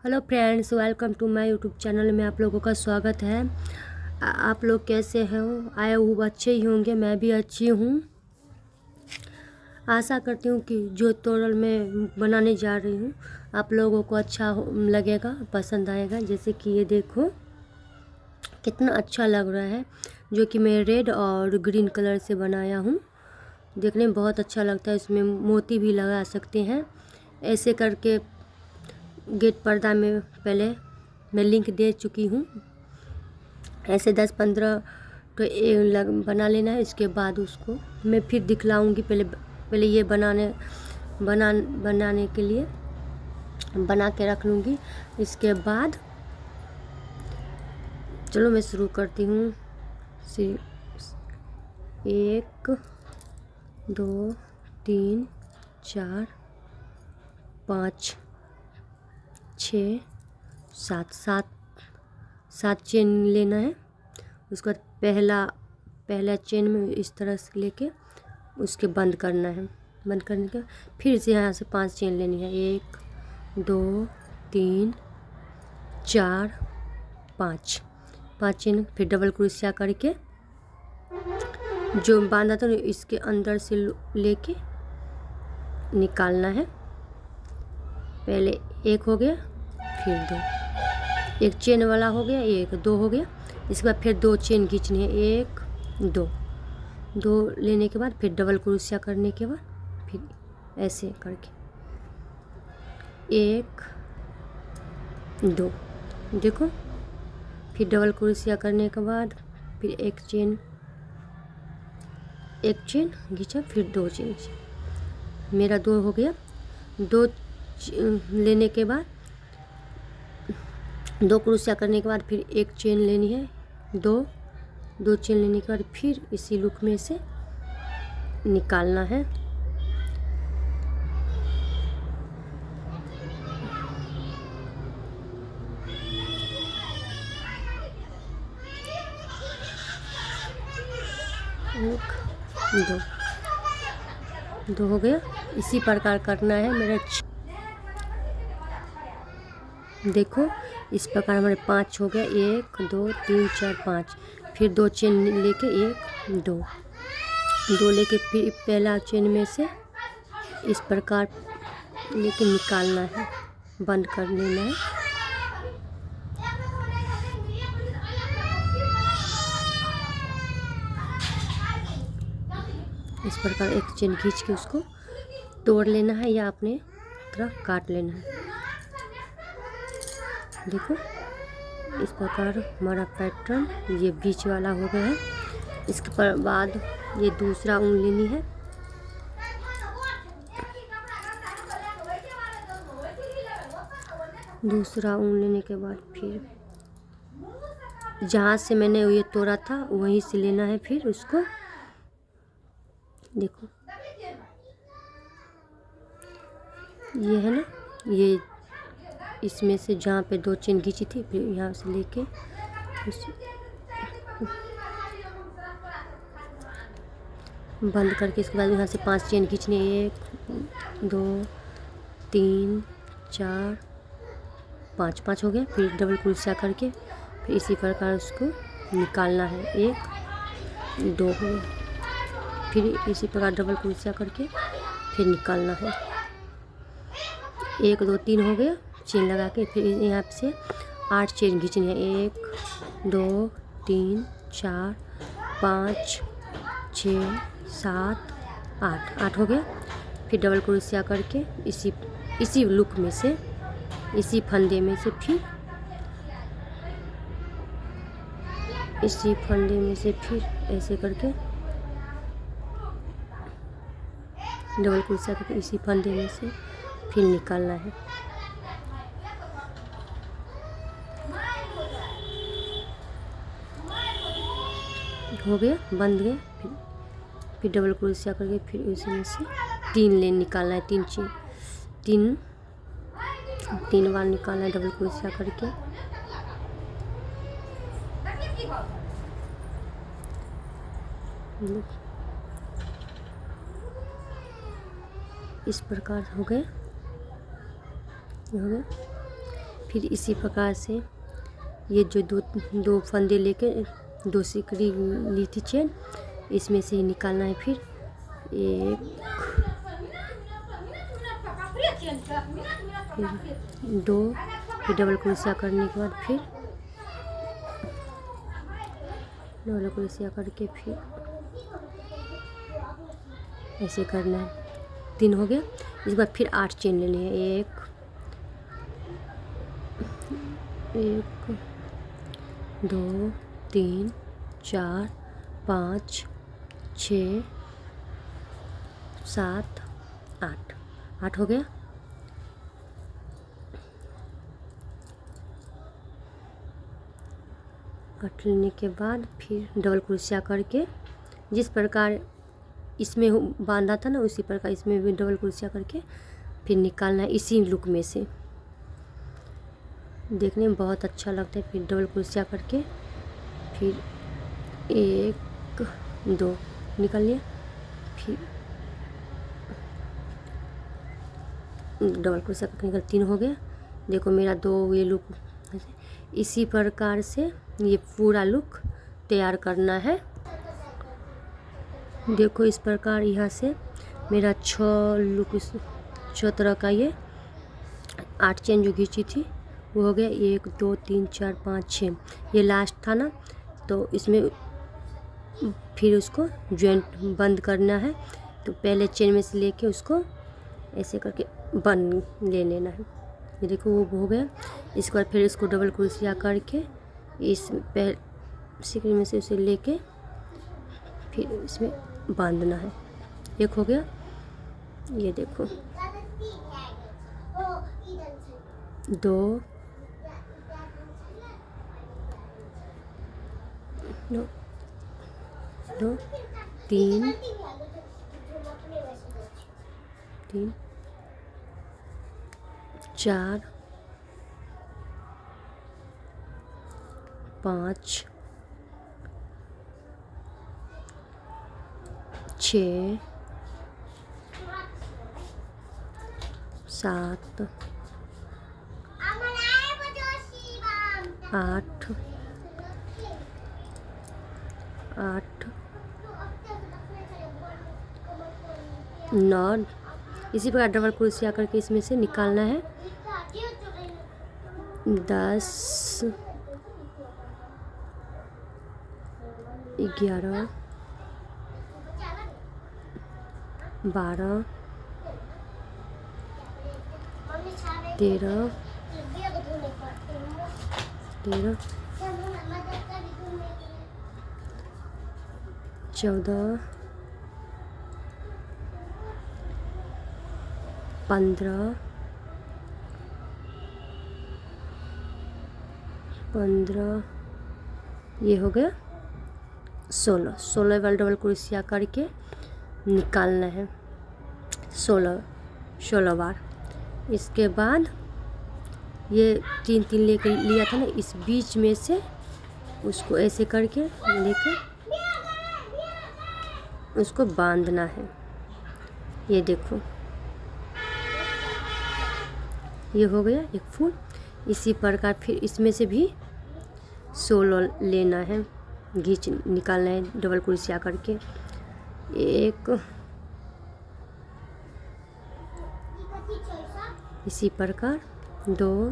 Hello friends, welcome to my YouTube channel में आप लोगों का स्वागत है। आप लोग कैसे हैं? आए हुए अच्छे ही होंगे, मैं भी अच्छी हूँ। आशा करती हूँ कि जो ट्यूटोरियल मैं बनाने जा रही हूँ आप लोगों को अच्छा लगेगा, पसंद आएगा। जैसे कि ये देखो कितना अच्छा लग रहा है, जो कि मैं रेड और ग्रीन कलर से बनाया हूँ। देखने में बहुत अच्छा लगता है। इसमें मोती भी लगा सकते हैं। ऐसे करके गेट पर्दा में पहले मैं लिंक दे चुकी हूँ। ऐसे 10-15 तो बना लेना है। इसके बाद उसको मैं फिर दिखलाऊंगी। पहले ये बनाने के लिए बना के रख लूँगी। इसके बाद चलो मैं शुरू करती हूँ। 1 2 3 4 5 6 7 7 चेन लेना है। उसके बाद पहला चेन में इस तरह से लेके उसके बंद करना है। बंद करने के फिर से यहाँ से 5 चेन लेनी है। 1 2 3 4 5 चेन। फिर डबल क्रोशिया करके जो बांधा था इसके अंदर से लेके निकालना है। पहले 1 हो गया, फिर 2, एक चेन वाला हो गया, 1 2 हो गया। इसके बाद फिर 2 चेन खींचनी है। 1 2 लेने के बाद फिर डबल क्रोशिया करने के बाद फिर ऐसे करके 1 2 देखो। फिर डबल क्रोशिया करने के बाद फिर एक चेन खींचा, फिर 2 चेन। मेरा 2 हो गया। 2 लेने के बाद 2 क्रोशिया करने के बाद फिर एक चेन लेनी है। 2 चेन लेने के बाद फिर इसी लूप में से निकालना है। एक 2 हो गया। इसी प्रकार करना है मेरा। देखो इस प्रकार हमारे 5 हो गया। 1 2 3 4 5। फिर 2 चेन लेके 1 2 लेके फिर पहला चेन में से इस प्रकार लेके निकालना है, बंद कर लेना है। इस प्रकार एक चेन खींच के उसको तोड़ लेना है या अपने तरह काट लेना है। देखो इस प्रकार हमारा पैटर्न ये बीच वाला हो गया है। इसके बाद ये दूसरा ऊन लेनी है। दूसरा ऊन लेने के बाद फिर जहाँ से मैंने ये तोड़ा था वहीं से लेना है। फिर उसको देखो ये है ना, ये इसमें से जहाँ पे 2 चेन खींची थी फिर यहाँ से लेके बंद करके इसके बाद यहाँ से 5 चेन खींचने। 1 2 3 4 5 हो गया। फिर डबल क्रोशिया करके फिर इसी प्रकार उसको निकालना है। 1 2 हो गया। फिर इसी प्रकार डबल क्रोशिया करके फिर निकालना है। 1 2 3 हो गया। चेन लगा के फिर यहाँ से 8 चेन खींचनी है। 1 2 3 4 5 6 7 8 हो गया। फिर डबल क्रोशिया करके इसी लूप में से इसी फंदे में से फिर ऐसे करके डबल क्रोशिया करके इसी फंदे में से फिर निकालना है। हो गया, बंद गया। फिर डबल क्रोशिया करके फिर उसी में से 3 लेन निकालना है। 3 बार निकालना है डबल क्रोशिया करके। इस प्रकार हो गया। फिर इसी प्रकार से ये जो दो फंदे लेके 2 सिकड़ी ली थी चेन, इसमें से ही निकालना है। फिर 1 फिर 2 फिर डबल क्रोशिया करने के बाद फिर डबल क्रोशिया करके फिर ऐसे करना है। 3 हो गया। इसके बाद फिर 8 चेन लेने हैं। 1 2 3 4 5 6 7 8 हो गया। आठ लेने के बाद फिर डबल क्रोशिया करके जिस प्रकार इसमें बांधा था ना, उसी प्रकार इसमें भी डबल क्रोशिया करके फिर निकालना है इसी लुक में से। देखने में बहुत अच्छा लगता है। फिर डबल क्रोशिया करके फिर 1 2 निकाल लिया। फिर डबल क्रोशिया करके निकल 3 हो गया। देखो मेरा 2 ये लुक। इसी प्रकार से ये पूरा लुक तैयार करना है। देखो इस प्रकार यहाँ से मेरा 6 लुक 6 तरह का ये 8 चेन जो खींची थी वो हो गया। 1 2 3 4 5 6 ये लास्ट था ना, तो इसमें फिर उसको जॉइंट बंद करना है। तो पहले चेन में से लेके उसको ऐसे करके बंद ले लेना है। ये देखो वो हो गया। इसके बाद फिर इसको डबल क्रोशिया करके इस सिकड़ी में से उसे लेके फिर इसमें बांधना है। 1 हो गया। ये देखो 2 3 4 5 6 7 8 9। इसी प्रकार डबल क्रोशिया करके इसमें से निकालना है। 10 11 12 13 14 15 ये हो गया 16 वाला डबल क्रोशिया करके निकालना है 16 बार। इसके बाद ये 3 लेकर लिया था ना, इस बीच में से उसको ऐसे करके लेकर उसको बांधना है। ये देखो ये हो गया एक फूल। इसी प्रकार फिर इसमें से भी 16 लेना है, घींच निकालना है डबल क्रोशिया करके। 1 इसी प्रकार 2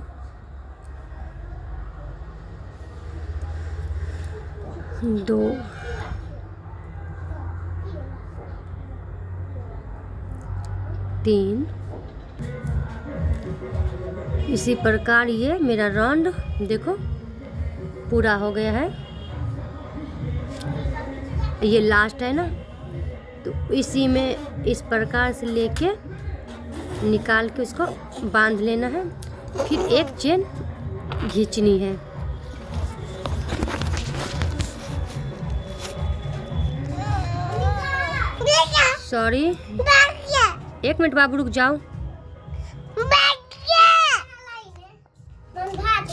3 इसी प्रकार ये मेरा राउंड देखो पूरा हो गया है। ये लास्ट है ना, तो इसी में इस प्रकार से लेके निकाल के उसको बांध लेना है। फिर एक चेन खींचनी है। सॉरी 1 मिनट बाबू रुक जाओ।